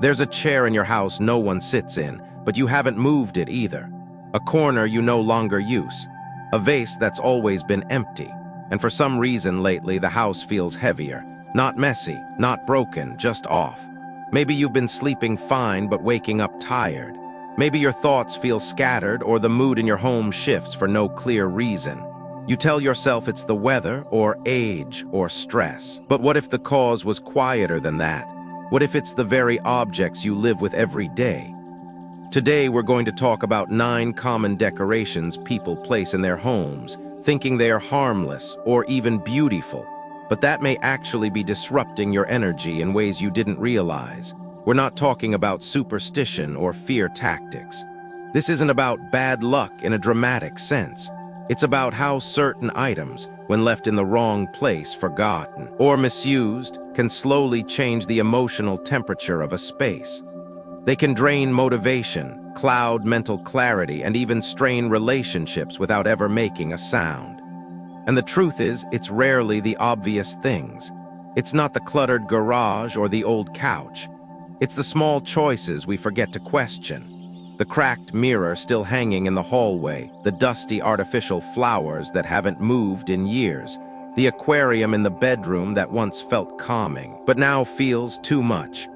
There's a chair in your house no one sits in, but you haven't moved it either. A corner you no longer use. A vase that's always been empty. And for some reason lately, the house feels heavier. Not messy, not broken, just off. Maybe you've been sleeping fine but waking up tired. Maybe your thoughts feel scattered or the mood in your home shifts for no clear reason. You tell yourself it's the weather or age or stress. But what if the cause was quieter than that? What if it's the very objects you live with every day? Today we're going to talk about 9 common decorations people place in their homes, thinking they are harmless or even beautiful. But that may actually be disrupting your energy in ways you didn't realize. We're not talking about superstition or fear tactics. This isn't about bad luck in a dramatic sense. It's about how certain items, when left in the wrong place, forgotten, or misused, can slowly change the emotional temperature of a space. They can drain motivation, cloud mental clarity, and even strain relationships without ever making a sound. And the truth is, it's rarely the obvious things. It's not the cluttered garage or the old couch. It's the small choices we forget to question. The cracked mirror still hanging in the hallway, the dusty artificial flowers that haven't moved in years, the aquarium in the bedroom that once felt calming, but now feels too much.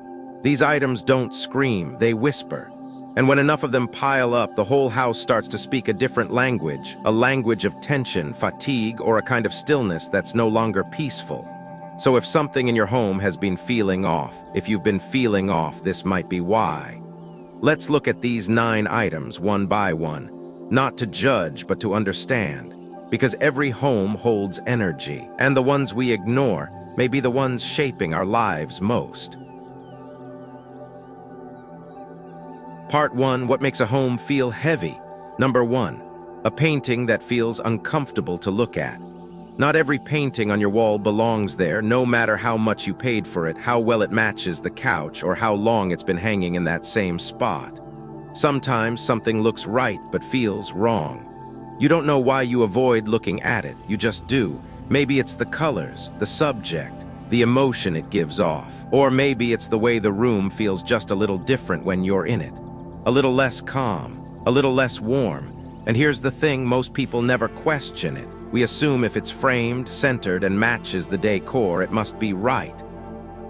These items don't scream, they whisper. And when enough of them pile up, the whole house starts to speak a different language, a language of tension, fatigue, or a kind of stillness that's no longer peaceful. So if something in your home has been feeling off, if you've been feeling off, this might be why. Let's look at these 9 items one by one, not to judge but to understand, because every home holds energy, and the ones we ignore may be the ones shaping our lives most. Part 1, what makes a home feel heavy? Number 1, a painting that feels uncomfortable to look at. Not every painting on your wall belongs there, no matter how much you paid for it, how well it matches the couch, or how long it's been hanging in that same spot. Sometimes something looks right but feels wrong. You don't know why you avoid looking at it, you just do. Maybe it's the colors, the subject, the emotion it gives off. Or maybe it's the way the room feels just a little different when you're in it. A little less calm, a little less warm. And here's the thing, most people never question it. We assume if it's framed, centered, and matches the decor, it must be right.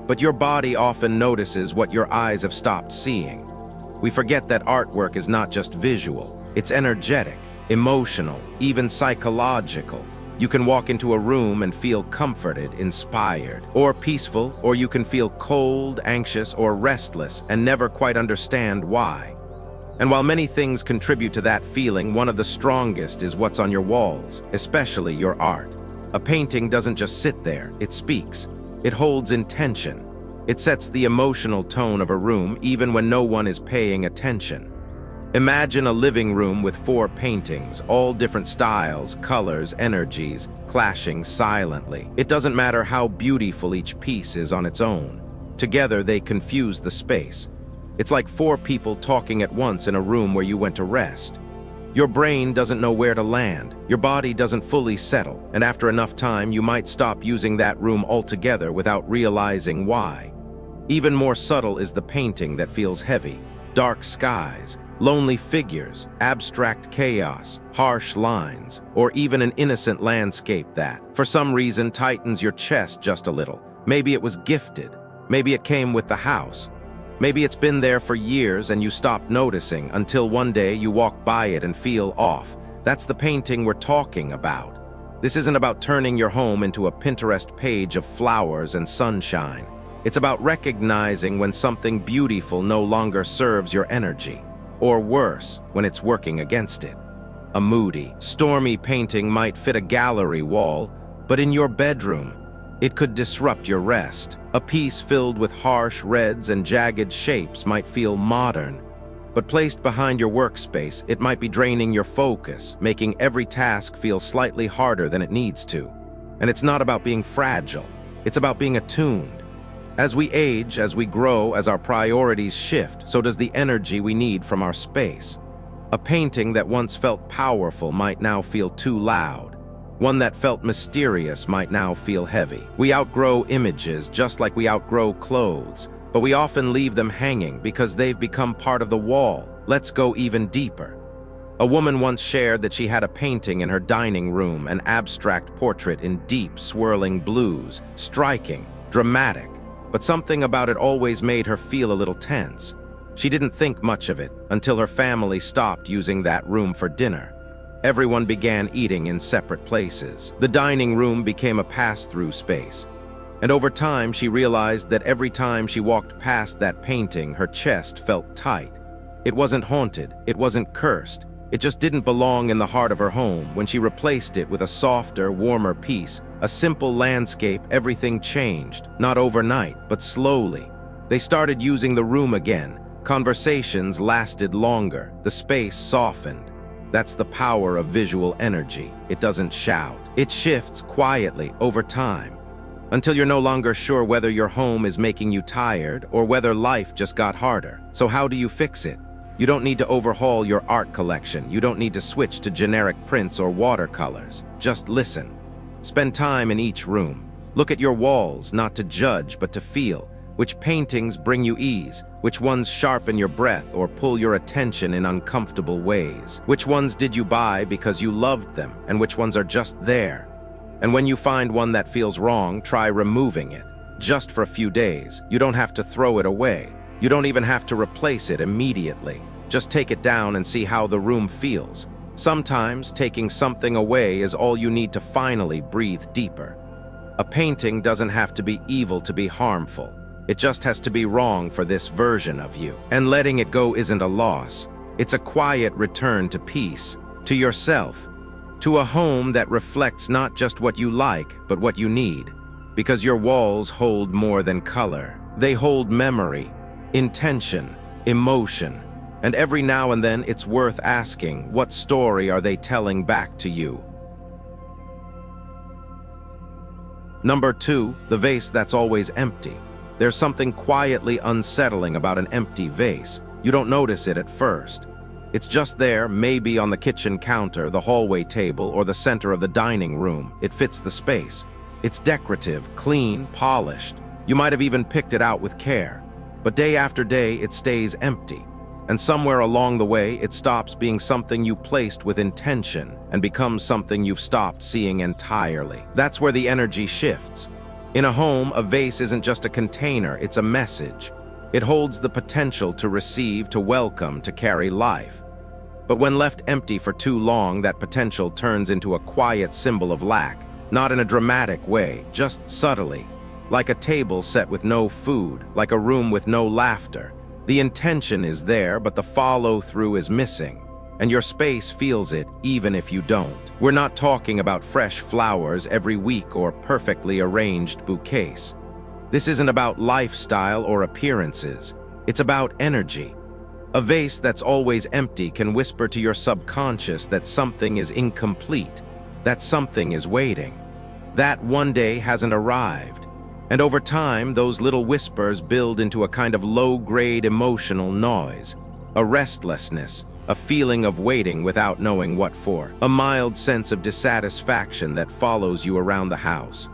But your body often notices what your eyes have stopped seeing. We forget that artwork is not just visual. It's energetic, emotional, even psychological. You can walk into a room and feel comforted, inspired, or peaceful, or you can feel cold, anxious, or restless and never quite understand why. And while many things contribute to that feeling, one of the strongest is what's on your walls, especially your art. A painting doesn't just sit there, it speaks. It holds intention. It sets the emotional tone of a room even when no one is paying attention. Imagine a living room with 4 paintings, all different styles, colors, energies, clashing silently. It doesn't matter how beautiful each piece is on its own. Together they confuse the space. It's like 4 people talking at once in a room where you went to rest. Your brain doesn't know where to land, your body doesn't fully settle, and after enough time you might stop using that room altogether without realizing why. Even more subtle is the painting that feels heavy. Dark skies, lonely figures, abstract chaos, harsh lines, or even an innocent landscape that, for some reason, tightens your chest just a little. Maybe it was gifted, maybe it came with the house. Maybe it's been there for years and you stopped noticing until one day you walk by it and feel off. That's the painting we're talking about. This isn't about turning your home into a Pinterest page of flowers and sunshine. It's about recognizing when something beautiful no longer serves your energy, or worse, when it's working against it. A moody, stormy painting might fit a gallery wall, but in your bedroom, it could disrupt your rest. A piece filled with harsh reds and jagged shapes might feel modern, but placed behind your workspace, it might be draining your focus, making every task feel slightly harder than it needs to. And it's not about being fragile, it's about being attuned. As we age, as we grow, as our priorities shift, so does the energy we need from our space. A painting that once felt powerful might now feel too loud. One that felt mysterious might now feel heavy. We outgrow images just like we outgrow clothes. but we often leave them hanging because they've become part of the wall. Let's go even deeper. A woman once shared that she had a painting in her dining room, an abstract portrait in deep, swirling blues, striking, dramatic, but something about it always made her feel a little tense. She didn't think much of it until her family stopped using that room for dinner. Everyone began eating in separate places. The dining room became a pass-through space. And over time, she realized that every time she walked past that painting, her chest felt tight. It wasn't haunted, it wasn't cursed. It just didn't belong in the heart of her home. When she replaced it with a softer, warmer piece, a simple landscape, everything changed. Not overnight, but slowly. They started using the room again. Conversations lasted longer. The space softened. That's the power of visual energy. It doesn't shout. It shifts quietly over time, until you're no longer sure whether your home is making you tired or whether life just got harder. So how do you fix it? You don't need to overhaul your art collection. You don't need to switch to generic prints or watercolors. Just listen. Spend time in each room. Look at your walls, not to judge, but to feel. Which paintings bring you ease? Which ones sharpen your breath or pull your attention in uncomfortable ways? Which ones did you buy because you loved them, and which ones are just there? And when you find one that feels wrong, try removing it. Just for a few days. You don't have to throw it away. You don't even have to replace it immediately. Just take it down and see how the room feels. Sometimes taking something away is all you need to finally breathe deeper. A painting doesn't have to be evil to be harmful. It just has to be wrong for this version of you. And letting it go isn't a loss. It's a quiet return to peace, to yourself, to a home that reflects not just what you like, but what you need. Because your walls hold more than color. They hold memory, intention, emotion. And every now and then it's worth asking, what story are they telling back to you? Number 2, the vase that's always empty. There's something quietly unsettling about an empty vase. You don't notice it at first. It's just there, maybe on the kitchen counter, the hallway table, or the center of the dining room. It fits the space. It's decorative, clean, polished. You might have even picked it out with care. But day after day, it stays empty. And somewhere along the way, it stops being something you placed with intention and becomes something you've stopped seeing entirely. That's where the energy shifts. In a home, a vase isn't just a container, it's a message. It holds the potential to receive, to welcome, to carry life. But when left empty for too long, that potential turns into a quiet symbol of lack, not in a dramatic way, just subtly. Like a table set with no food, like a room with no laughter. The intention is there, but the follow-through is missing. And your space feels it, even if you don't. We're not talking about fresh flowers every week or perfectly arranged bouquets. This isn't about lifestyle or appearances. It's about energy. A vase that's always empty can whisper to your subconscious that something is incomplete, that something is waiting. That one day hasn't arrived. And over time, those little whispers build into a kind of low-grade emotional noise, a restlessness, a feeling of waiting without knowing what for, a mild sense of dissatisfaction that follows you around the house.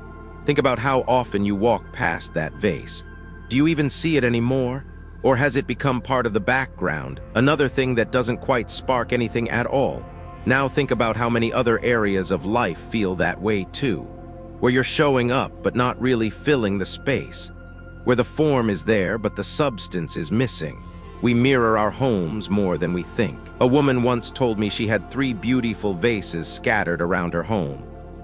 Think about how often you walk past that vase. Do you even see it anymore? Or has it become part of the background, another thing that doesn't quite spark anything at all? Now think about how many other areas of life feel that way too. Where you're showing up but not really filling the space. Where the form is there but the substance is missing. We mirror our homes more than we think. A woman once told me she had 3 beautiful vases scattered around her home.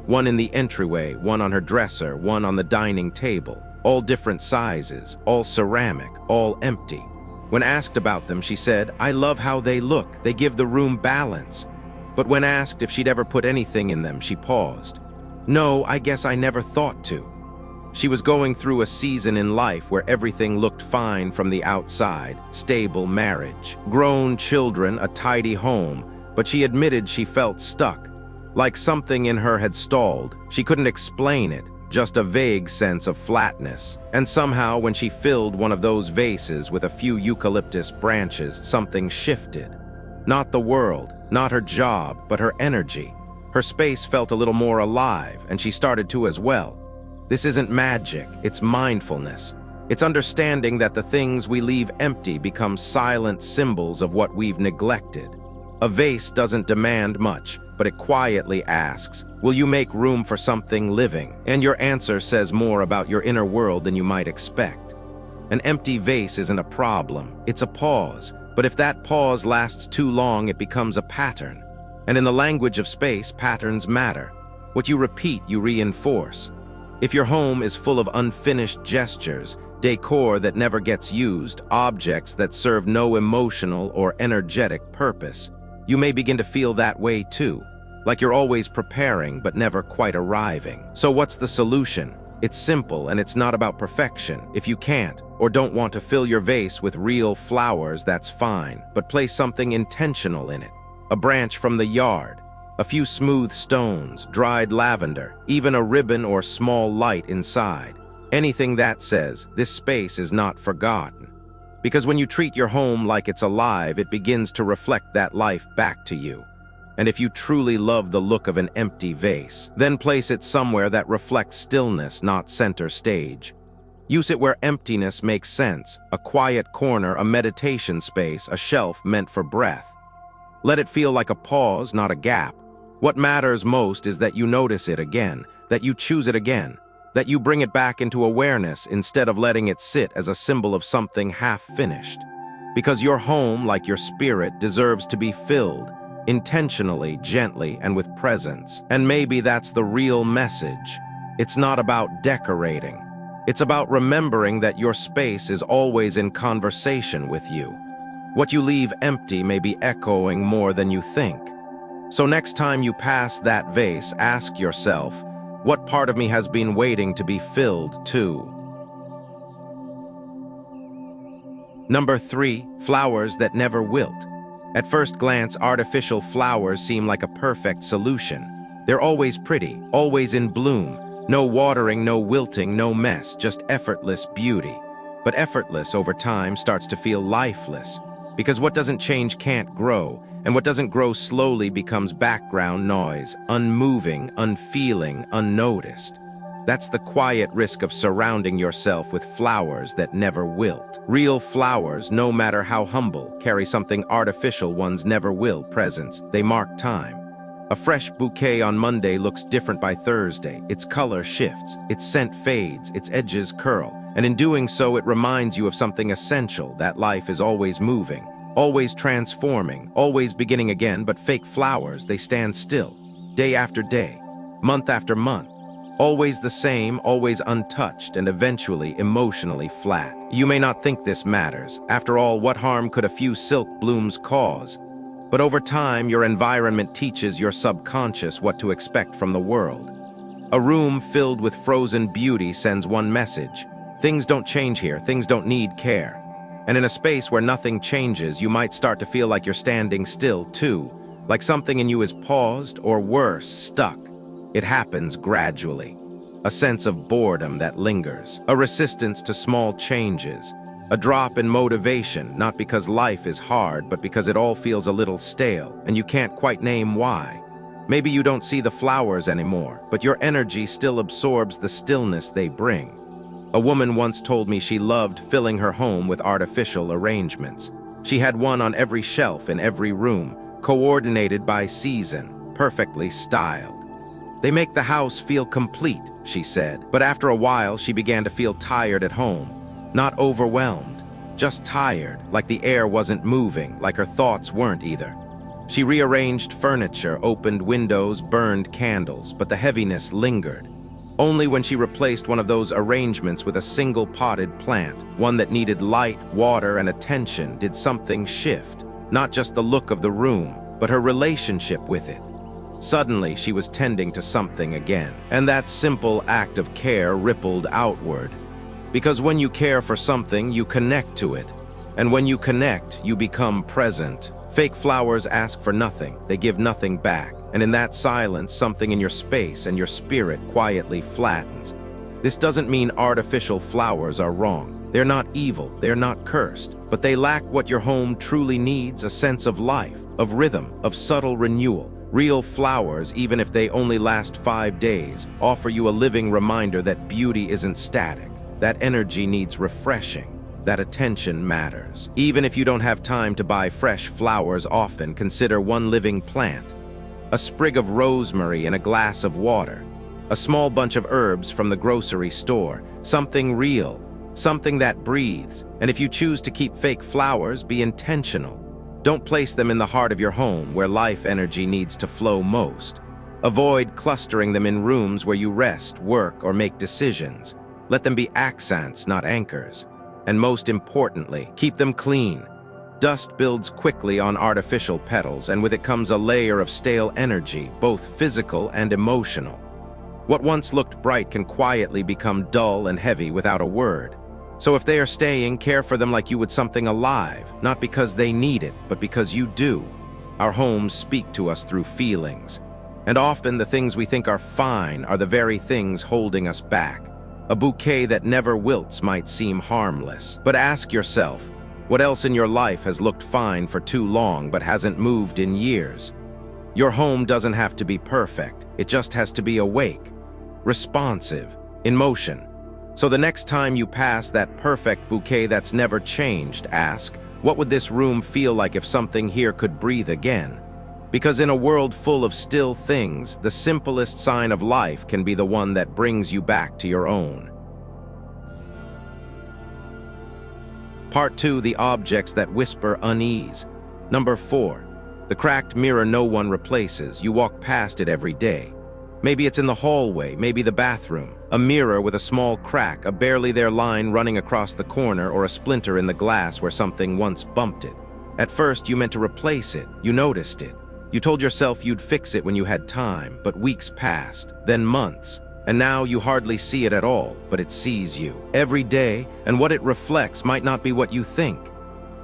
One in the entryway, one on her dresser, one on the dining table. All different sizes, all ceramic, all empty. When asked about them, she said, "I love how they look. They give the room balance." But when asked if she'd ever put anything in them, she paused. "No, I guess I never thought to." She was going through a season in life where everything looked fine from the outside, stable marriage, grown children, a tidy home, but she admitted she felt stuck, like something in her had stalled. She couldn't explain it, just a vague sense of flatness. And somehow, when she filled one of those vases with a few eucalyptus branches, something shifted. Not the world, not her job, but her energy. Her space felt a little more alive, and she started to as well. This isn't magic, it's mindfulness. It's understanding that the things we leave empty become silent symbols of what we've neglected. A vase doesn't demand much, but it quietly asks, will you make room for something living? And your answer says more about your inner world than you might expect. An empty vase isn't a problem, it's a pause. But if that pause lasts too long, it becomes a pattern. And in the language of space, patterns matter. What you repeat, you reinforce. If your home is full of unfinished gestures, decor that never gets used, objects that serve no emotional or energetic purpose, you may begin to feel that way too, like you're always preparing but never quite arriving. So what's the solution? It's simple, and it's not about perfection. If you can't or don't want to fill your vase with real flowers, that's fine, but place something intentional in it. A branch from the yard, a few smooth stones, dried lavender, even a ribbon or small light inside. Anything that says, this space is not forgotten. Because when you treat your home like it's alive, it begins to reflect that life back to you. And if you truly love the look of an empty vase, then place it somewhere that reflects stillness, not center stage. Use it where emptiness makes sense, a quiet corner, a meditation space, a shelf meant for breath. Let it feel like a pause, not a gap. What matters most is that you notice it again, that you choose it again, that you bring it back into awareness instead of letting it sit as a symbol of something half-finished. Because your home, like your spirit, deserves to be filled, intentionally, gently, and with presence. And maybe that's the real message. It's not about decorating. It's about remembering that your space is always in conversation with you. What you leave empty may be echoing more than you think. So next time you pass that vase, ask yourself, what part of me has been waiting to be filled too? Number 3, flowers that never wilt. At first glance, artificial flowers seem like a perfect solution. They're always pretty, always in bloom. No watering, no wilting, no mess, just effortless beauty. But effortless over time starts to feel lifeless, because what doesn't change can't grow, and what doesn't grow slowly becomes background noise, unmoving, unfeeling, unnoticed. That's the quiet risk of surrounding yourself with flowers that never wilt. Real flowers, no matter how humble, carry something artificial ones never will: presence. They mark time. A fresh bouquet on Monday looks different by Thursday. Its color shifts, its scent fades, its edges curl. And in doing so, it reminds you of something essential, that life is always moving, always transforming, always beginning again. But fake flowers, they stand still, day after day, month after month, always the same, always untouched, and eventually emotionally flat. You may not think this matters. After all, what harm could a few silk blooms cause? But over time, your environment teaches your subconscious what to expect from the world. A room filled with frozen beauty sends one message: things don't change here, things don't need care. And in a space where nothing changes, you might start to feel like you're standing still too, like something in you is paused, or worse, stuck. It happens gradually. A sense of boredom that lingers, a resistance to small changes, a drop in motivation, not because life is hard, but because it all feels a little stale, and you can't quite name why. Maybe you don't see the flowers anymore, but your energy still absorbs the stillness they bring. A woman once told me she loved filling her home with artificial arrangements. She had one on every shelf in every room, coordinated by season, perfectly styled. They make the house feel complete, she said, but after a while she began to feel tired at home. Not overwhelmed, just tired, like the air wasn't moving, like her thoughts weren't either. She rearranged furniture, opened windows, burned candles, but the heaviness lingered. Only when she replaced one of those arrangements with a single potted plant, one that needed light, water, and attention, did something shift. Not just the look of the room, but her relationship with it. Suddenly, she was tending to something again, and that simple act of care rippled outward. Because when you care for something, you connect to it. And when you connect, you become present. Fake flowers ask for nothing. They give nothing back. And in that silence, something in your space and your spirit quietly flattens. This doesn't mean artificial flowers are wrong. They're not evil. They're not cursed. But they lack what your home truly needs: a sense of life, of rhythm, of subtle renewal. Real flowers, even if they only last 5 days, offer you a living reminder that beauty isn't static. That energy needs refreshing. That attention matters. Even if you don't have time to buy fresh flowers often, consider one living plant. A sprig of rosemary in a glass of water. A small bunch of herbs from the grocery store. Something real. Something that breathes. And if you choose to keep fake flowers, be intentional. Don't place them in the heart of your home where life energy needs to flow most. Avoid clustering them in rooms where you rest, work, or make decisions. Let them be accents, not anchors. And most importantly, keep them clean. Dust builds quickly on artificial petals, and with it comes a layer of stale energy, both physical and emotional. What once looked bright can quietly become dull and heavy without a word. So if they are staying, care for them like you would something alive, not because they need it, but because you do. Our homes speak to us through feelings. And often the things we think are fine are the very things holding us back. A bouquet that never wilts might seem harmless. But ask yourself, what else in your life has looked fine for too long but hasn't moved in years? Your home doesn't have to be perfect. It just has to be awake, responsive, in motion. So the next time you pass that perfect bouquet that's never changed, ask, what would this room feel like if something here could breathe again? Because in a world full of still things, the simplest sign of life can be the one that brings you back to your own. Part 2, the objects that whisper unease. Number 4, the cracked mirror no one replaces. You walk past it every day. Maybe it's in the hallway, maybe the bathroom. A mirror with a small crack, a barely there line running across the corner, or a splinter in the glass where something once bumped it. At first, you meant to replace it. You noticed it. You told yourself you'd fix it when you had time, but weeks passed, then months, and now you hardly see it at all, but it sees you every day, and what it reflects might not be what you think.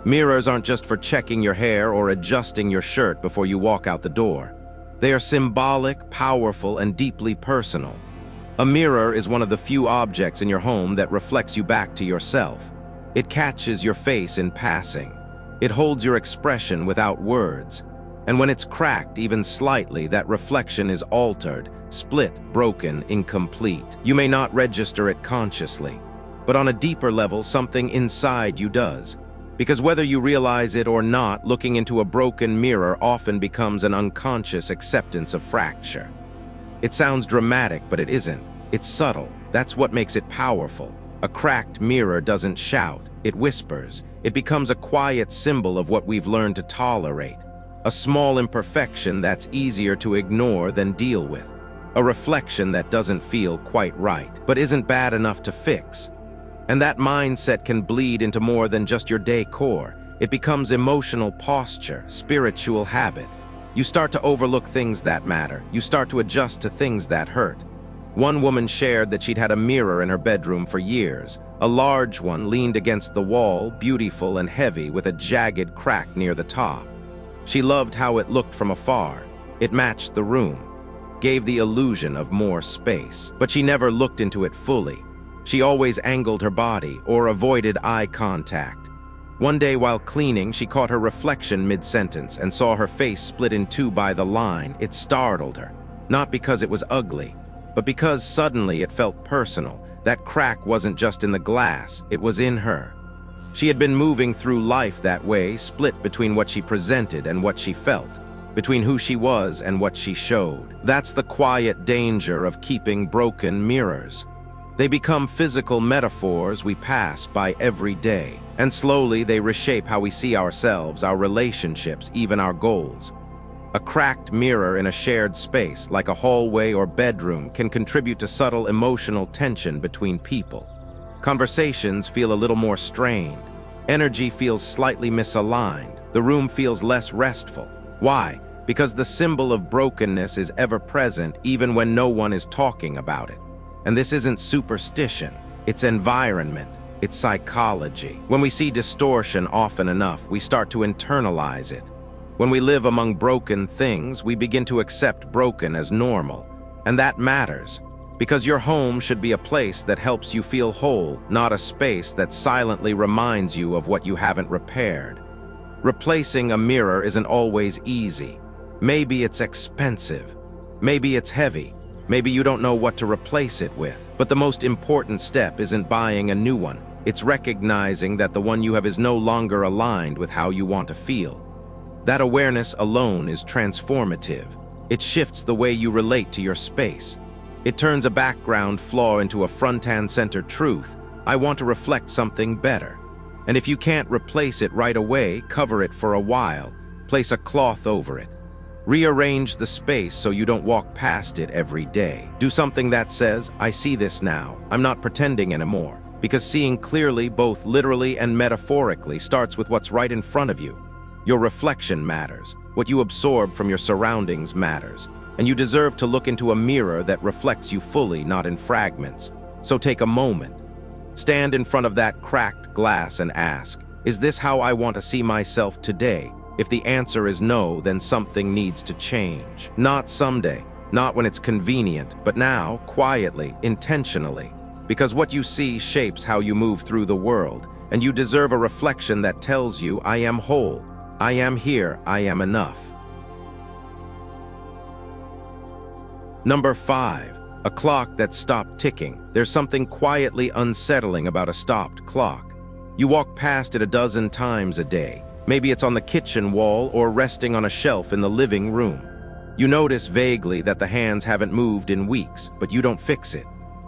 Mirrors aren't just for checking your hair or adjusting your shirt before you walk out the door. They are symbolic, powerful, and deeply personal. A mirror is one of the few objects in your home that reflects you back to yourself. It catches your face in passing. It holds your expression without words. And when it's cracked even slightly, that reflection is altered, split, broken, incomplete. You may not register it consciously, but on a deeper level, something inside you does. Because whether you realize it or not, looking into a broken mirror often becomes an unconscious acceptance of fracture. It sounds dramatic, but it isn't. It's subtle. That's what makes it powerful. A cracked mirror doesn't shout, it whispers. It becomes a quiet symbol of what we've learned to tolerate. A small imperfection that's easier to ignore than deal with. A reflection that doesn't feel quite right, but isn't bad enough to fix. And that mindset can bleed into more than just your decor. It becomes emotional posture, spiritual habit. You start to overlook things that matter. You start to adjust to things that hurt. One woman shared that she'd had a mirror in her bedroom for years. A large one leaned against the wall, beautiful and heavy, with a jagged crack near the top. She loved how it looked from afar. It matched the room, gave the illusion of more space. But she never looked into it fully. She always angled her body or avoided eye contact. One day while cleaning, she caught her reflection mid-sentence and saw her face split in two by the line. It startled her, not because it was ugly, but because suddenly it felt personal. That crack wasn't just in the glass, it was in her. She had been moving through life that way, split between what she presented and what she felt, between who she was and what she showed. That's the quiet danger of keeping broken mirrors. They become physical metaphors we pass by every day, and slowly they reshape how we see ourselves, our relationships, even our goals. A cracked mirror in a shared space, like a hallway or bedroom, can contribute to subtle emotional tension between people. Conversations feel a little more strained. Energy feels slightly misaligned. The room feels less restful. Why? Because the symbol of brokenness is ever present, even when no one is talking about it. And this isn't superstition, it's environment, it's psychology. When we see distortion often enough, we start to internalize it. When we live among broken things, we begin to accept broken as normal. And that matters, because your home should be a place that helps you feel whole, not a space that silently reminds you of what you haven't repaired. Replacing a mirror isn't always easy. Maybe it's expensive. Maybe it's heavy. Maybe you don't know what to replace it with. But the most important step isn't buying a new one. It's recognizing that the one you have is no longer aligned with how you want to feel. That awareness alone is transformative. It shifts the way you relate to your space. It turns a background flaw into a front-and-center truth. I want to reflect something better. And if you can't replace it right away, cover it for a while. Place a cloth over it. Rearrange the space so you don't walk past it every day. Do something that says, I see this now. I'm not pretending anymore. Because seeing clearly, both literally and metaphorically, starts with what's right in front of you. Your reflection matters. What you absorb from your surroundings matters. And you deserve to look into a mirror that reflects you fully, not in fragments. So take a moment. Stand in front of that cracked glass and ask, is this how I want to see myself today? If the answer is no, then something needs to change. Not someday, not when it's convenient, but now, quietly, intentionally. Because what you see shapes how you move through the world, and you deserve a reflection that tells you, I am whole, I am here, I am enough. Number 5. A clock that stopped ticking. There's something quietly unsettling about a stopped clock. You walk past it a dozen times a day. Maybe it's on the kitchen wall or resting on a shelf in the living room. You notice vaguely that the hands haven't moved in weeks, but you don't fix it.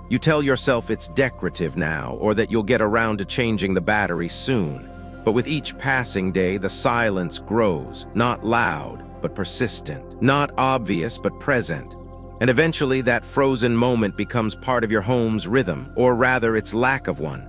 You tell yourself it's decorative now, or that you'll get around to changing the battery soon. But with each passing day, the silence grows, not loud, but persistent, not obvious, but present. And eventually that frozen moment becomes part of your home's rhythm, or rather its lack of one.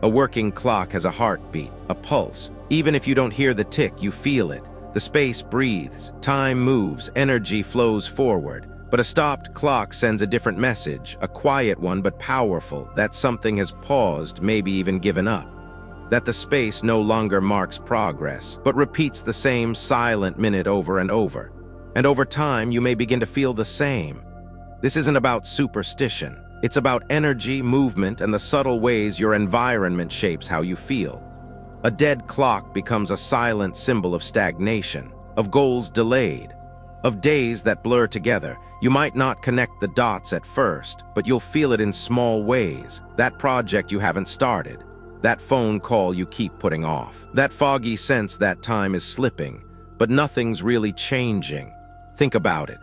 A working clock has a heartbeat, a pulse. Even if you don't hear the tick, you feel it. The space breathes, time moves, energy flows forward. But a stopped clock sends a different message, a quiet one but powerful, that something has paused, maybe even given up. That the space no longer marks progress, but repeats the same silent minute over and over. And over time, you may begin to feel the same. This isn't about superstition. It's about energy, movement, and the subtle ways your environment shapes how you feel. A dead clock becomes a silent symbol of stagnation, of goals delayed, of days that blur together. You might not connect the dots at first, but you'll feel it in small ways. That project you haven't started, that phone call you keep putting off, that foggy sense that time is slipping, but nothing's really changing. Think about it.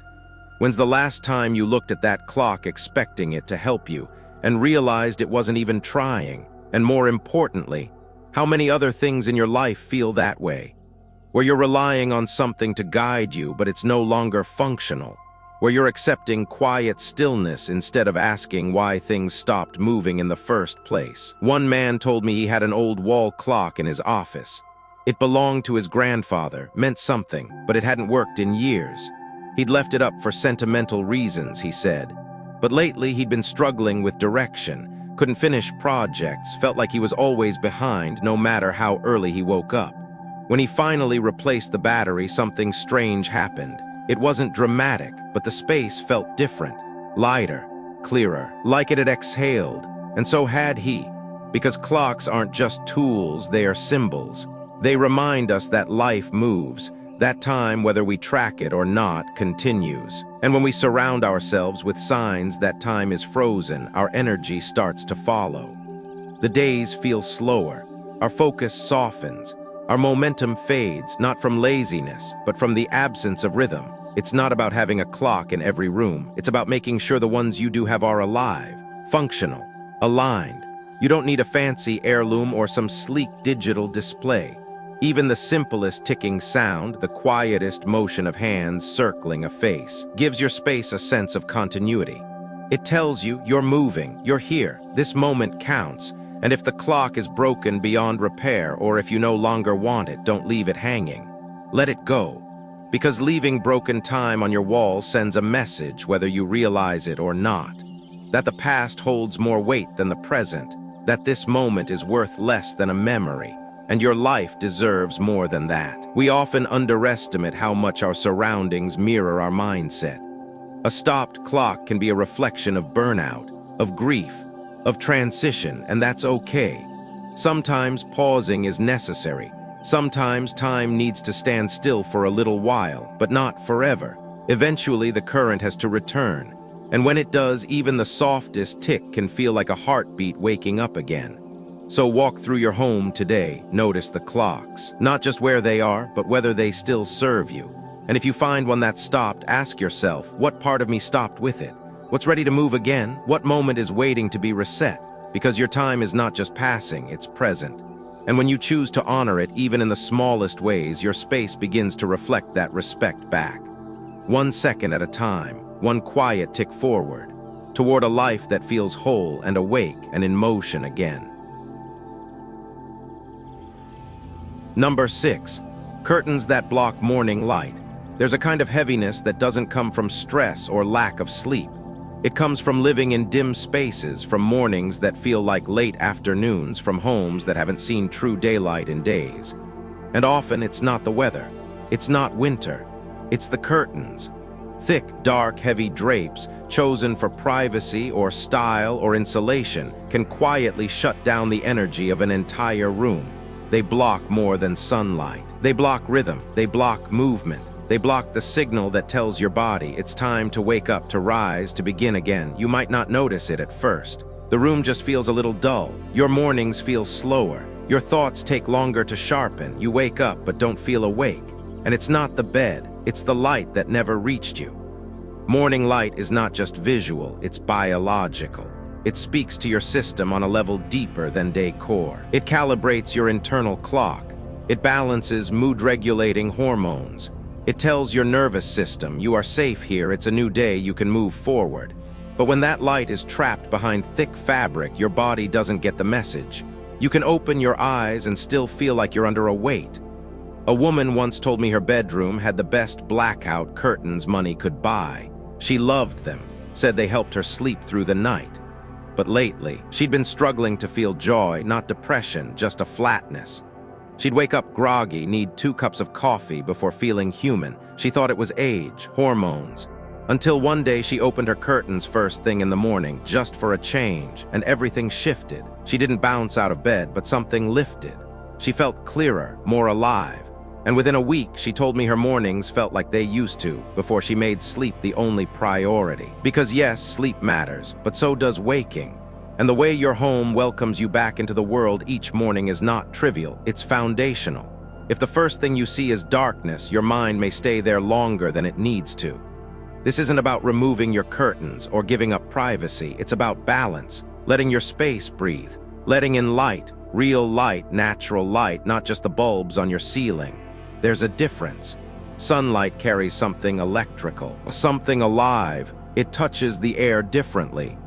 When's the last time you looked at that clock expecting it to help you and realized it wasn't even trying? And more importantly, how many other things in your life feel that way? Where you're relying on something to guide you, but it's no longer functional. Where you're accepting quiet stillness instead of asking why things stopped moving in the first place. One man told me he had an old wall clock in his office. It belonged to his grandfather, meant something, but it hadn't worked in years. He'd left it up for sentimental reasons, he said. But lately he'd been struggling with direction, couldn't finish projects, felt like he was always behind, no matter how early he woke up. When he finally replaced the battery, something strange happened. It wasn't dramatic, but the space felt different, lighter, clearer, like it had exhaled. And so had he. Because clocks aren't just tools, they are symbols. They remind us that life moves. That time, whether we track it or not, continues. And when we surround ourselves with signs that time is frozen, our energy starts to follow. The days feel slower. Our focus softens. Our momentum fades, not from laziness, but from the absence of rhythm. It's not about having a clock in every room. It's about making sure the ones you do have are alive, functional, aligned. You don't need a fancy heirloom or some sleek digital display. Even the simplest ticking sound, the quietest motion of hands circling a face, gives your space a sense of continuity. It tells you you're moving, you're here, this moment counts, and if the clock is broken beyond repair or if you no longer want it, don't leave it hanging. Let it go. Because leaving broken time on your wall sends a message whether you realize it or not. That the past holds more weight than the present, that this moment is worth less than a memory. And your life deserves more than that. We often underestimate how much our surroundings mirror our mindset. A stopped clock can be a reflection of burnout, of grief, of transition, and that's okay. Sometimes pausing is necessary. Sometimes time needs to stand still for a little while, but not forever. Eventually the current has to return. And when it does, even the softest tick can feel like a heartbeat waking up again. So walk through your home today, notice the clocks, not just where they are, but whether they still serve you. And if you find one that stopped, ask yourself, what part of me stopped with it? What's ready to move again? What moment is waiting to be reset? Because your time is not just passing, it's present. And when you choose to honor it, even in the smallest ways, your space begins to reflect that respect back. 1 second at a time, one quiet tick forward, toward a life that feels whole and awake and in motion again. Number 6, curtains that block morning light. There's a kind of heaviness that doesn't come from stress or lack of sleep. It comes from living in dim spaces, from mornings that feel like late afternoons, from homes that haven't seen true daylight in days. And often it's not the weather, it's not winter, it's the curtains. Thick, dark, heavy drapes, chosen for privacy or style or insulation, can quietly shut down the energy of an entire room. They block more than sunlight. They block rhythm, they block movement. They block the signal that tells your body it's time to wake up, to rise, to begin again. You might not notice it at first. The room just feels a little dull. Your mornings feel slower. Your thoughts take longer to sharpen. You wake up but don't feel awake. And it's not the bed, it's the light that never reached you. Morning light is not just visual, it's biological. It speaks to your system on a level deeper than decor. It calibrates your internal clock. It balances mood-regulating hormones. It tells your nervous system, you are safe here, it's a new day, you can move forward. But when that light is trapped behind thick fabric, your body doesn't get the message. You can open your eyes and still feel like you're under a weight. A woman once told me her bedroom had the best blackout curtains money could buy. She loved them, said they helped her sleep through the night. But lately, she'd been struggling to feel joy, not depression, just a flatness. She'd wake up groggy, need 2 cups of coffee before feeling human. She thought it was age, hormones. Until one day she opened her curtains first thing in the morning, just for a change, and everything shifted. She didn't bounce out of bed, but something lifted. She felt clearer, more alive. And within a week, she told me her mornings felt like they used to, before she made sleep the only priority. Because yes, sleep matters, but so does waking. And the way your home welcomes you back into the world each morning is not trivial, it's foundational. If the first thing you see is darkness, your mind may stay there longer than it needs to. This isn't about removing your curtains or giving up privacy, it's about balance, letting your space breathe, letting in light, real light, natural light, not just the bulbs on your ceiling. There's a difference. Sunlight carries something electrical, something alive. It touches the air differently.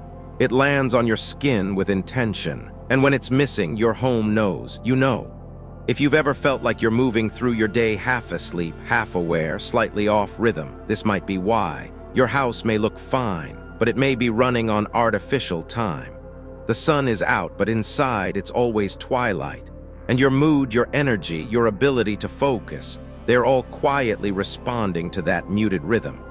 It lands on your skin with intention. And when it's missing, your home knows. You know. If you've ever felt like you're moving through your day half asleep, half aware, slightly off rhythm, this might be why. Your house may look fine, but it may be running on artificial time. The sun is out, but inside it's always twilight. And your mood, your energy, your ability to focus, they're all quietly responding to that muted rhythm.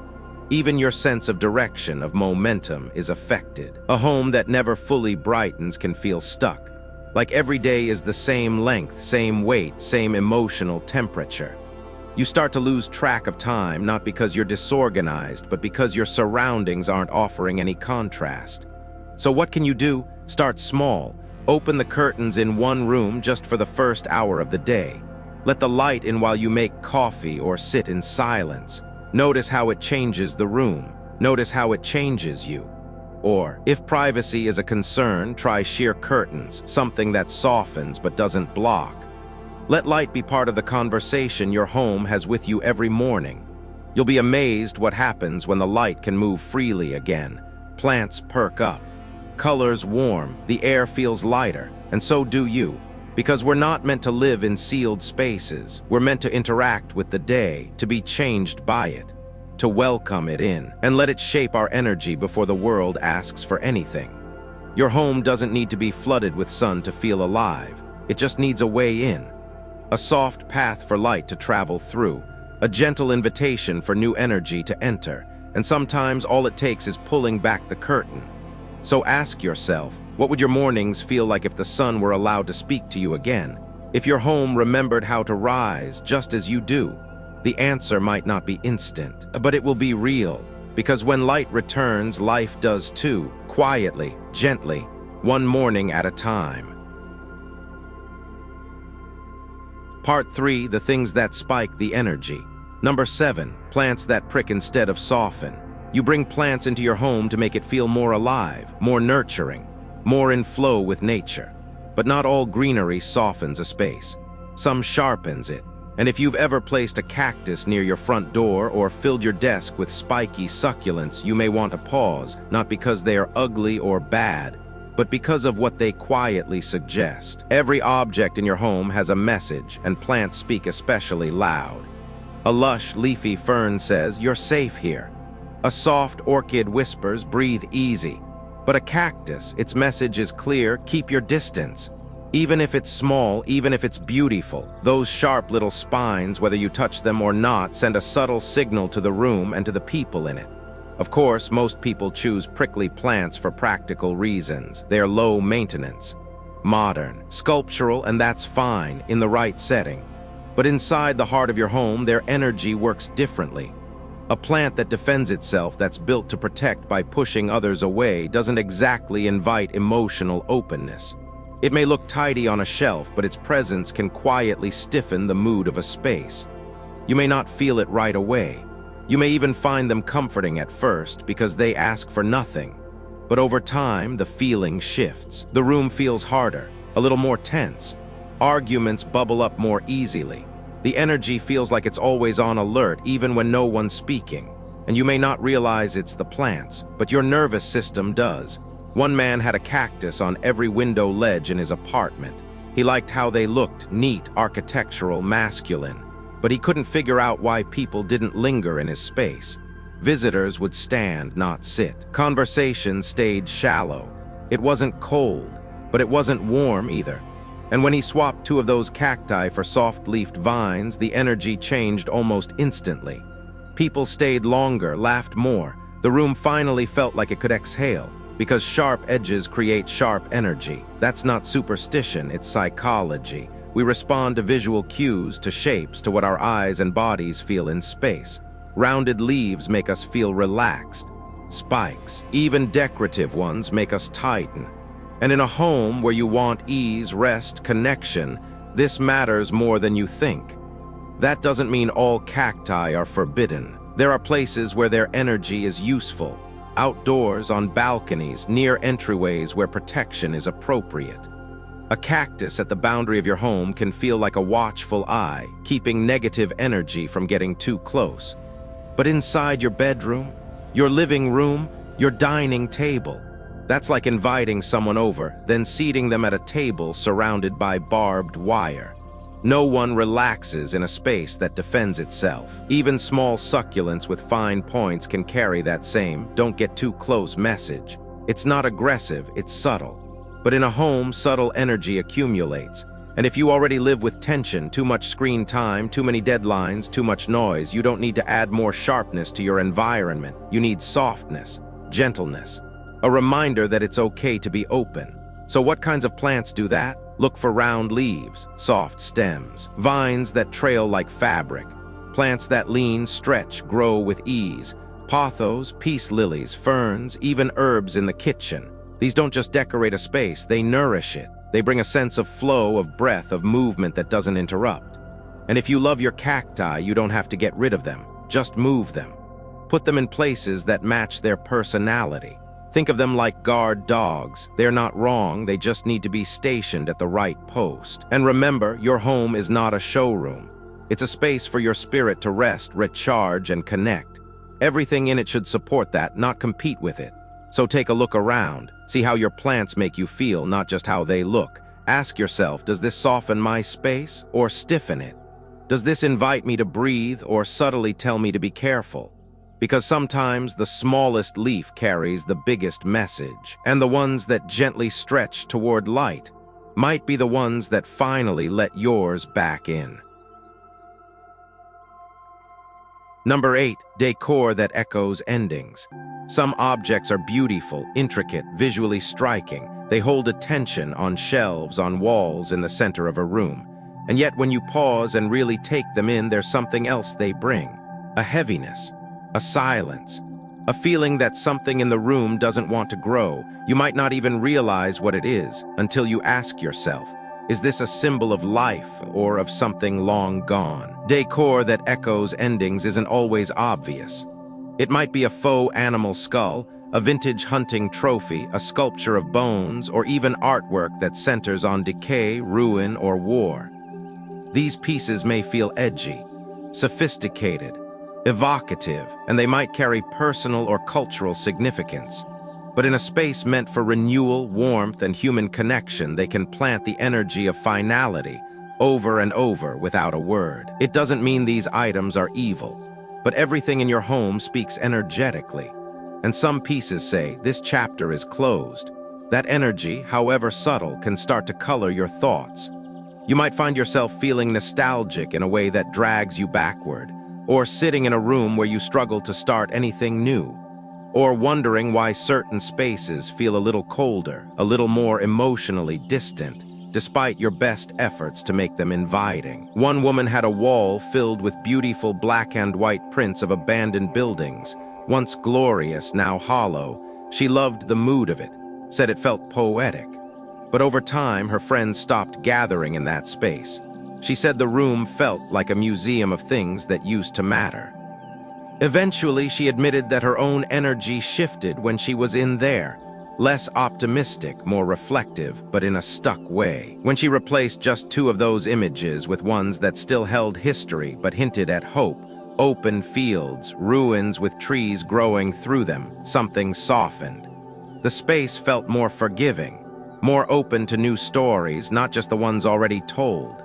Even your sense of direction, of momentum, is affected. A home that never fully brightens can feel stuck. Like every day is the same length, same weight, same emotional temperature. You start to lose track of time, not because you're disorganized, but because your surroundings aren't offering any contrast. So what can you do? Start small. Open the curtains in one room just for the first hour of the day. Let the light in while you make coffee or sit in silence. Notice how it changes the room. Notice how it changes you. Or, if privacy is a concern, try sheer curtains, something that softens but doesn't block. Let light be part of the conversation your home has with you every morning. You'll be amazed what happens when the light can move freely again. Plants perk up. Colors warm, the air feels lighter, and so do you. Because we're not meant to live in sealed spaces. We're meant to interact with the day, to be changed by it, to welcome it in, and let it shape our energy before the world asks for anything. Your home doesn't need to be flooded with sun to feel alive. It just needs a way in. A soft path for light to travel through, a gentle invitation for new energy to enter, and sometimes all it takes is pulling back the curtain. So ask yourself, what would your mornings feel like if the sun were allowed to speak to you again? If your home remembered how to rise just as you do? The answer might not be instant, but it will be real. Because when light returns, life does too, quietly, gently, one morning at a time. Part 3, the things that spike the energy. Number 7, plants that prick instead of soften. You bring plants into your home to make it feel more alive, more nurturing, more in flow with nature. But not all greenery softens a space. Some sharpens it. And if you've ever placed a cactus near your front door or filled your desk with spiky succulents, you may want to pause, not because they are ugly or bad, but because of what they quietly suggest. Every object in your home has a message, and plants speak especially loud. A lush, leafy fern says, "You're safe here." A soft orchid whispers, "Breathe easy." But a cactus, its message is clear, "Keep your distance." Even if it's small, even if it's beautiful, those sharp little spines, whether you touch them or not, send a subtle signal to the room and to the people in it. Of course, most people choose prickly plants for practical reasons. They are low maintenance, modern, sculptural, and that's fine in the right setting. But inside the heart of your home, their energy works differently. A plant that defends itself, that's built to protect by pushing others away, doesn't exactly invite emotional openness. It may look tidy on a shelf, but its presence can quietly stiffen the mood of a space. You may not feel it right away. You may even find them comforting at first because they ask for nothing. But over time, the feeling shifts. The room feels harder, a little more tense. Arguments bubble up more easily. The energy feels like it's always on alert, even when no one's speaking. And you may not realize it's the plants, but your nervous system does. One man had a cactus on every window ledge in his apartment. He liked how they looked, neat, architectural, masculine. But he couldn't figure out why people didn't linger in his space. Visitors would stand, not sit. Conversations stayed shallow. It wasn't cold, but it wasn't warm either. And when he swapped 2 of those cacti for soft-leafed vines, the energy changed almost instantly. People stayed longer, laughed more. The room finally felt like it could exhale, because sharp edges create sharp energy. That's not superstition, it's psychology. We respond to visual cues, to shapes, to what our eyes and bodies feel in space. Rounded leaves make us feel relaxed. Spikes, even decorative ones, make us tighten. And in a home where you want ease, rest, connection, this matters more than you think. That doesn't mean all cacti are forbidden. There are places where their energy is useful. Outdoors, on balconies, near entryways where protection is appropriate. A cactus at the boundary of your home can feel like a watchful eye, keeping negative energy from getting too close. But inside your bedroom, your living room, your dining table, that's like inviting someone over, then seating them at a table surrounded by barbed wire. No one relaxes in a space that defends itself. Even small succulents with fine points can carry that same "don't get too close" message. It's not aggressive, it's subtle. But in a home, subtle energy accumulates. And if you already live with tension, too much screen time, too many deadlines, too much noise, you don't need to add more sharpness to your environment. You need softness, gentleness, a reminder that it's okay to be open. So what kinds of plants do that? Look for round leaves, soft stems, vines that trail like fabric, plants that lean, stretch, grow with ease, pothos, peace lilies, ferns, even herbs in the kitchen. These don't just decorate a space, they nourish it. They bring a sense of flow, of breath, of movement that doesn't interrupt. And if you love your cacti, you don't have to get rid of them, just move them. Put them in places that match their personality. Think of them like guard dogs. They're not wrong, they just need to be stationed at the right post. And remember, your home is not a showroom. It's a space for your spirit to rest, recharge, and connect. Everything in it should support that, not compete with it. So take a look around. See how your plants make you feel, not just how they look. Ask yourself, does this soften my space or stiffen it? Does this invite me to breathe or subtly tell me to be careful? Because sometimes the smallest leaf carries the biggest message, and the ones that gently stretch toward light might be the ones that finally let yours back in. Number 8, decor that echoes endings. Some objects are beautiful, intricate, visually striking. They hold attention on shelves, on walls, in the center of a room. And yet when you pause and really take them in, there's something else they bring. A heaviness, a silence, A feeling that something in the room doesn't want to grow. You might not even realize what it is until you ask yourself, is this a symbol of life or of something long gone? Decor that echoes endings isn't always obvious. It might be a faux animal skull, a vintage hunting trophy, a sculpture of bones, or even artwork that centers on decay, ruin, or war. These pieces may feel edgy, sophisticated, evocative, and they might carry personal or cultural significance. But in a space meant for renewal, warmth, and human connection, they can plant the energy of finality over and over without a word. It doesn't mean these items are evil, but everything in your home speaks energetically. And some pieces say, this chapter is closed. That energy, however subtle, can start to color your thoughts. You might find yourself feeling nostalgic in a way that drags you backward, or sitting in a room where you struggle to start anything new, or wondering why certain spaces feel a little colder, a little more emotionally distant, despite your best efforts to make them inviting. One woman had a wall filled with beautiful black and white prints of abandoned buildings, once glorious, now hollow. She loved the mood of it, said it felt poetic. But over time, her friends stopped gathering in that space. She said the room felt like a museum of things that used to matter. Eventually, she admitted that her own energy shifted when she was in there, less optimistic, more reflective, but in a stuck way. When she replaced just two of those images with ones that still held history but hinted at hope, open fields, ruins with trees growing through them, something softened. The space felt more forgiving, more open to new stories, not just the ones already told.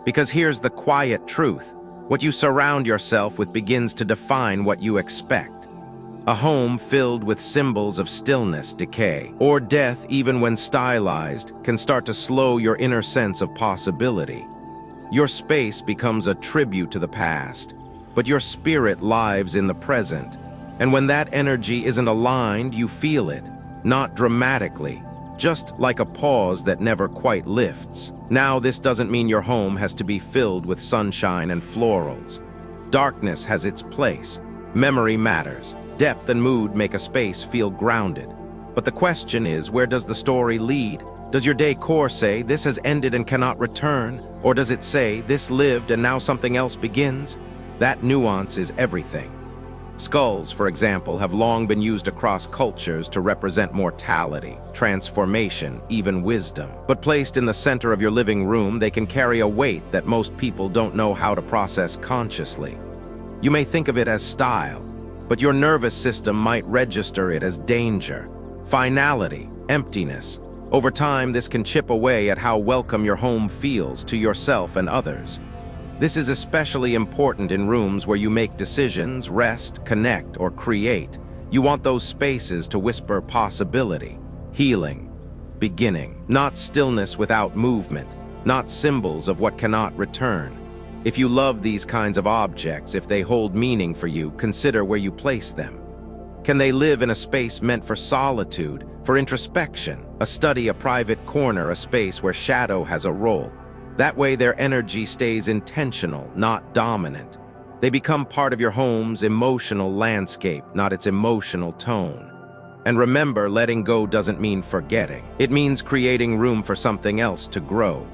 Because here's the quiet truth. What you surround yourself with begins to define what you expect. A home filled with symbols of stillness, decay, or death, even when stylized, can start to slow your inner sense of possibility. Your space becomes a tribute to the past, but your spirit lives in the present. And when that energy isn't aligned, you feel it, not dramatically, just like a pause that never quite lifts. Now, this doesn't mean your home has to be filled with sunshine and florals. Darkness has its place. Memory matters. Depth and mood make a space feel grounded. But the question is, where does the story lead? Does your decor say, this has ended and cannot return? Or does it say, this lived and now something else begins? That nuance is everything. Skulls, for example, have long been used across cultures to represent mortality, transformation, even wisdom. But placed in the center of your living room, they can carry a weight that most people don't know how to process consciously. You may think of it as style, but your nervous system might register it as danger, finality, emptiness. Over time, this can chip away at how welcome your home feels to yourself and others. This is especially important in rooms where you make decisions, rest, connect, or create. You want those spaces to whisper possibility, healing, beginning, not stillness without movement, not symbols of what cannot return. If you love these kinds of objects, if they hold meaning for you, consider where you place them. Can they live in a space meant for solitude, for introspection, a study, a private corner, a space where shadow has a role? That way their energy stays intentional, not dominant. They become part of your home's emotional landscape, not its emotional tone. And remember, letting go doesn't mean forgetting. It means creating room for something else to grow.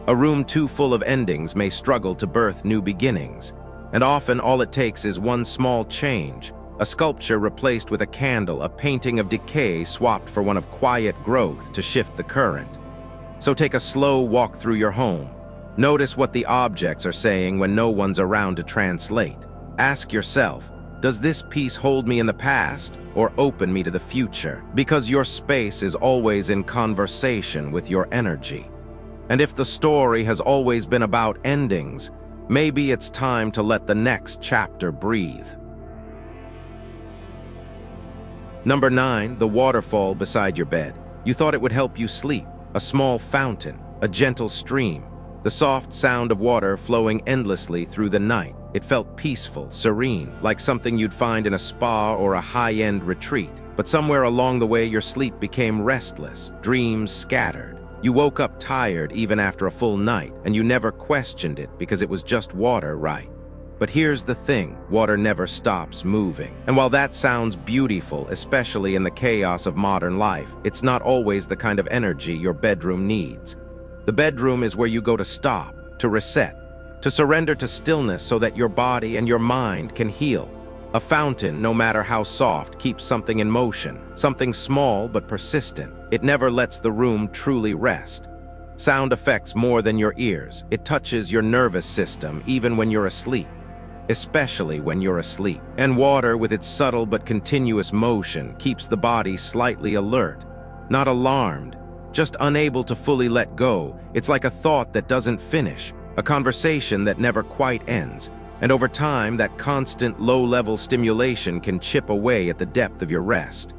A room too full of endings may struggle to birth new beginnings. And often all it takes is one small change, a sculpture replaced with a candle, a painting of decay swapped for one of quiet growth to shift the current. So take a slow walk through your home. Notice what the objects are saying when no one's around to translate. Ask yourself, does this piece hold me in the past or open me to the future? Because your space is always in conversation with your energy. And if the story has always been about endings, maybe it's time to let the next chapter breathe. Number 9, the waterfall beside your bed. You thought it would help you sleep. A small fountain, a gentle stream, the soft sound of water flowing endlessly through the night. It felt peaceful, serene, like something you'd find in a spa or a high-end retreat. But somewhere along the way, your sleep became restless, dreams scattered. You woke up tired even after a full night, and you never questioned it because it was just water, right? But here's the thing, water never stops moving. And while that sounds beautiful, especially in the chaos of modern life, it's not always the kind of energy your bedroom needs. The bedroom is where you go to stop, to reset, to surrender to stillness so that your body and your mind can heal. A fountain, no matter how soft, keeps something in motion, something small but persistent. It never lets the room truly rest. Sound affects more than your ears. It touches your nervous system even when you're asleep. Especially when you're asleep. And water, with its subtle but continuous motion, keeps the body slightly alert. Not alarmed, just unable to fully let go. It's like a thought that doesn't finish, a conversation that never quite ends. And over time, that constant low-level stimulation can chip away at the depth of your rest.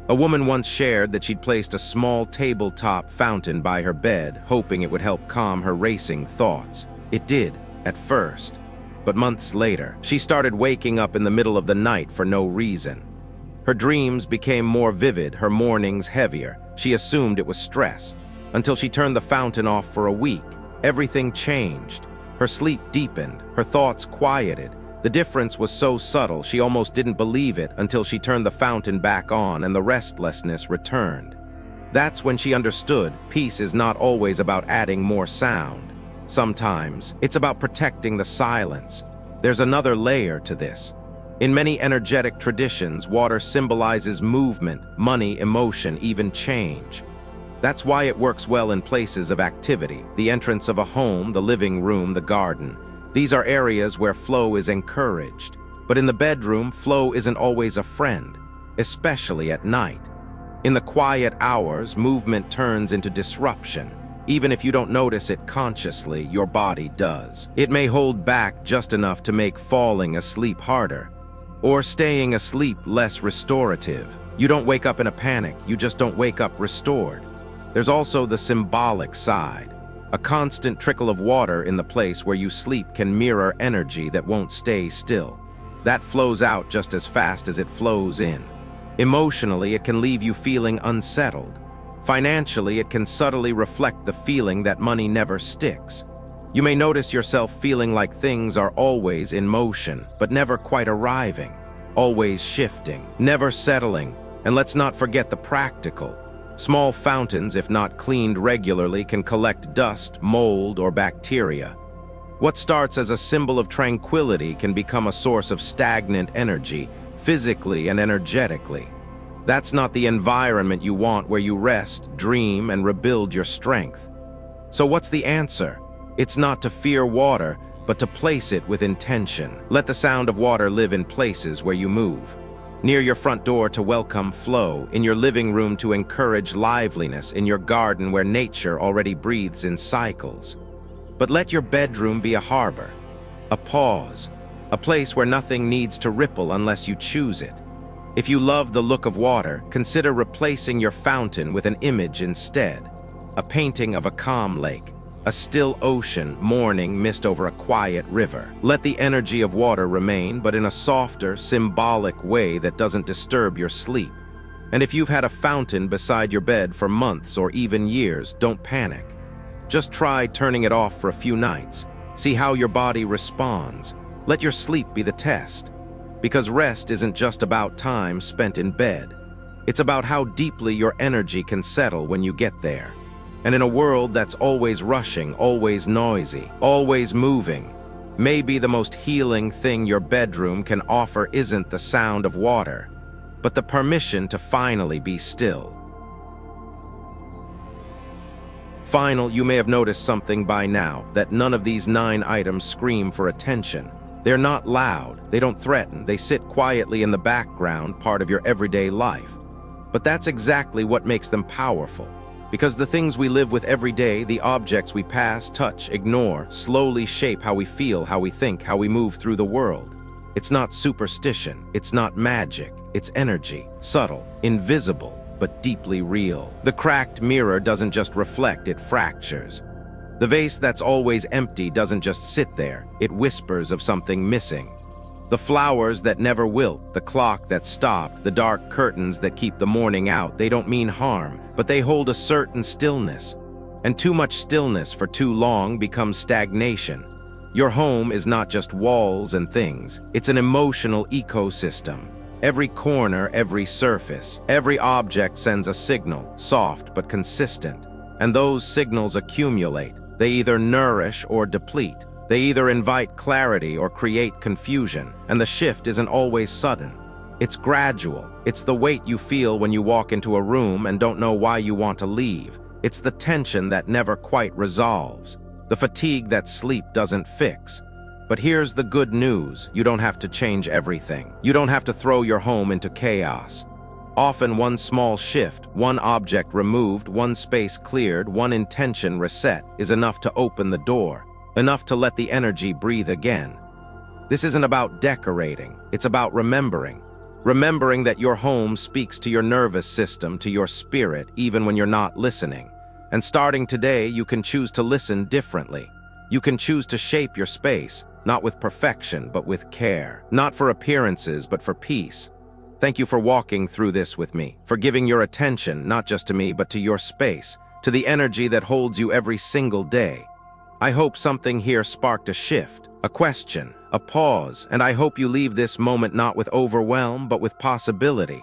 A woman once shared that she'd placed a small tabletop fountain by her bed, hoping it would help calm her racing thoughts. It did, at first. But months later, she started waking up in the middle of the night for no reason. Her dreams became more vivid, her mornings heavier. She assumed it was stress. Until she turned the fountain off for a week, everything changed. Her sleep deepened, her thoughts quieted. The difference was so subtle she almost didn't believe it until she turned the fountain back on and the restlessness returned. That's when she understood peace is not always about adding more sound. Sometimes it's about protecting the silence. There's another layer to this. In many energetic traditions, water symbolizes movement, money, emotion, even change. That's why it works well in places of activity, the entrance of a home, the living room, the garden. These are areas where flow is encouraged. But in the bedroom, flow isn't always a friend, especially at night. In the quiet hours, movement turns into disruption. Even if you don't notice it consciously, your body does. It may hold back just enough to make falling asleep harder, or staying asleep less restorative. You don't wake up in a panic, you just don't wake up restored. There's also the symbolic side. A constant trickle of water in the place where you sleep can mirror energy that won't stay still. That flows out just as fast as it flows in. Emotionally, it can leave you feeling unsettled. Financially, it can subtly reflect the feeling that money never sticks. You may notice yourself feeling like things are always in motion, but never quite arriving, always shifting, never settling. And let's not forget the practical. Small fountains, if not cleaned regularly, can collect dust, mold, or bacteria. What starts as a symbol of tranquility can become a source of stagnant energy, physically and energetically. That's not the environment you want, where you rest, dream, and rebuild your strength. So what's the answer? It's not to fear water, but to place it with intention. Let the sound of water live in places where you move. Near your front door to welcome flow, in your living room to encourage liveliness, in your garden where nature already breathes in cycles. But let your bedroom be a harbor, a pause, a place where nothing needs to ripple unless you choose it. If you love the look of water, consider replacing your fountain with an image instead. A painting of a calm lake, a still ocean, morning mist over a quiet river. Let the energy of water remain, but in a softer, symbolic way that doesn't disturb your sleep. And if you've had a fountain beside your bed for months or even years, don't panic. Just try turning it off for a few nights. See how your body responds. Let your sleep be the test. Because rest isn't just about time spent in bed. It's about how deeply your energy can settle when you get there. And in a world that's always rushing, always noisy, always moving, maybe the most healing thing your bedroom can offer isn't the sound of water, but the permission to finally be still. You may have noticed something by now, that none of these 9 items scream for attention. They're not loud, they don't threaten, they sit quietly in the background, part of your everyday life. But that's exactly what makes them powerful. Because the things we live with every day, the objects we pass, touch, ignore, slowly shape how we feel, how we think, how we move through the world. It's not superstition, it's not magic, it's energy, subtle, invisible, but deeply real. The cracked mirror doesn't just reflect, it fractures. The vase that's always empty doesn't just sit there, it whispers of something missing. The flowers that never wilt, the clock that stopped, the dark curtains that keep the morning out, they don't mean harm, but they hold a certain stillness. And too much stillness for too long becomes stagnation. Your home is not just walls and things, it's an emotional ecosystem. Every corner, every surface, every object sends a signal, soft but consistent. And those signals accumulate. They either nourish or deplete. They either invite clarity or create confusion. And the shift isn't always sudden. It's gradual. It's the weight you feel when you walk into a room and don't know why you want to leave. It's the tension that never quite resolves. The fatigue that sleep doesn't fix. But here's the good news: you don't have to change everything. You don't have to throw your home into chaos. Often one small shift, one object removed, one space cleared, one intention reset is enough to open the door, enough to let the energy breathe again. This isn't about decorating, it's about remembering. Remembering that your home speaks to your nervous system, to your spirit, even when you're not listening. And starting today, you can choose to listen differently. You can choose to shape your space, not with perfection, but with care. Not for appearances, but for peace. Thank you for walking through this with me, for giving your attention, not just to me, but to your space, to the energy that holds you every single day. I hope something here sparked a shift, a question, a pause, and I hope you leave this moment not with overwhelm, but with possibility.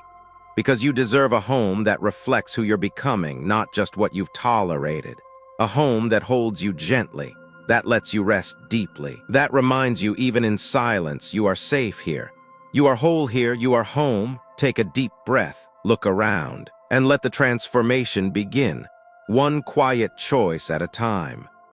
Because you deserve a home that reflects who you're becoming, not just what you've tolerated. A home that holds you gently, that lets you rest deeply, that reminds you even in silence you are safe here. You are whole here, you are home. Take a deep breath, look around, and let the transformation begin, one quiet choice at a time.